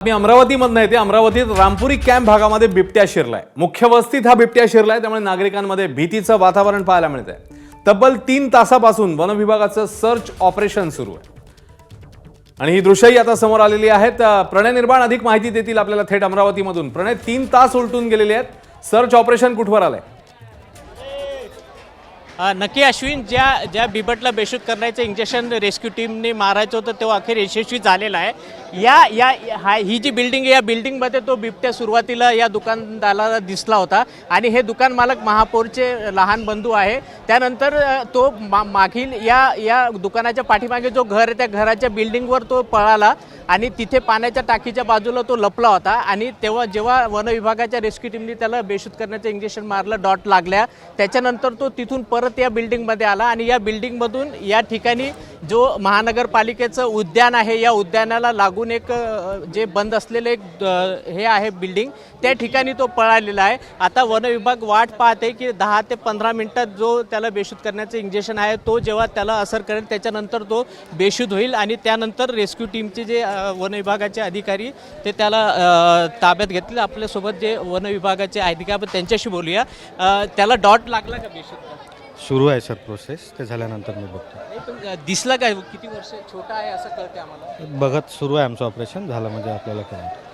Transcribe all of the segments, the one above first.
मी अमरावतीमधनं येते. अमरावतीत रामपुरी कॅम्प भागामध्ये बिबट्या शिरलाय. मुख्य वस्तीत हा बिबट्या शिरलाय, त्यामुळे नागरिकांमध्ये भीतीचं वातावरण पाहायला मिळतंय. तब्बल 3 तासापासून वन विभागाचं सर्च ऑपरेशन सुरू आहे आणि ही दृश्यही आता समोर आलेली आहेत. प्रणय निर्माण अधिक माहिती देतील आपल्याला थेट अमरावतीमधून. प्रणय, 3 तास उलटून गेलेले आहेत. सर्च ऑपरेशन कुठवर आलंय? नक्की अश्विन, ज्या बिबटला बेशुद्ध करण्याचं इंजेक्शन रेस्क्यू टीमने मारायचं होतं तेव्हा अखेर यशस्वी झालेला आहे. ही जी बिल्डिंग आहे, या बिल्डिंगमध्ये तो बिबट्या सुरुवातीला या दुकानदाराला दिसला होता आणि हे दुकान मालक महापौरचे लहान बंधू आहे. त्यानंतर तो मागील या दुकानाच्या पाठीमागे जो घर आहे त्या घराच्या बिल्डिंगवर तो पळाला आणि तिथे पाण्याच्या टाकीच्या बाजूला तो लपला होता. आणि जेव्हा वन विभागाच्या रेस्क्यू टीमने त्याला बेशुद्ध करण्याचं इंजेक्शन मारलं, डॉट लागल्या, त्याच्यानंतर तो तिथून परत या बिल्डिंगमध्ये आला आणि या बिल्डिंगमधून या ठिकाणी जो महानगरपालिकेचं उद्यान आहे, या उद्यानाला लागून एक जे बंद असलेले एक हे आहे बिल्डिंग, त्या ठिकाणी तो पळालेला आहे. आता वन विभाग वाट पाहते की 10 ते 15 मिनिटात जो त्याला बेशुद्ध करण्याचं इंजेक्शन आहे तो जेव्हा त्याला असर करेल त्याच्यानंतर तो बेशुद्ध होईल आणि त्यानंतर रेस्क्यू टीमचे जे वन विभागाचे अधिकारी ते त्याला ताब्यात घेतील. आपल्यासोबत जे वन विभागाचे अधिकारी आपण त्यांच्याशी बोलूया. त्याला डॉट लागला का बेशुद्ध? सुरू आहे सर प्रोसेस, ते झाल्यानंतर मी बघतो. दिसला काय? किती वर्ष छोटा आहे असं कळते आम्हाला. बघत सुरू आहे आमचं ऑपरेशन, झालं म्हणजे आपल्याला कळतं.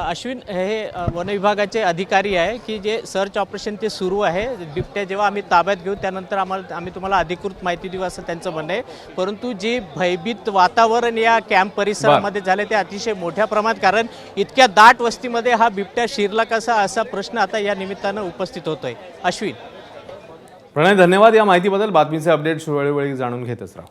अश्विन, हे वन विभागाचे अधिकारी आहे की जे सर्च ऑपरेशन ते सुरू आहे. बिबट्या जेव्हा आम्ही ताब्यात घेऊ त्यानंतर आम्ही तुम्हाला अधिकृत माहिती देऊ असं त्यांचं म्हणणं आहे. परंतु जे भयभीत वातावरण या कॅम्प परिसरामध्ये झाले ते अतिशय मोठ्या प्रमाणात, कारण इतक्या दाट वस्तीमध्ये हा बिबट्या शिरला कसा असा प्रश्न आता या निमित्तानं उपस्थित होतोय. अश्विन, प्रणय, धन्यवाद या माहितीबद्दल. बातमीचे अपडेट्स वेळोवेळी जाणून घेतच राहू.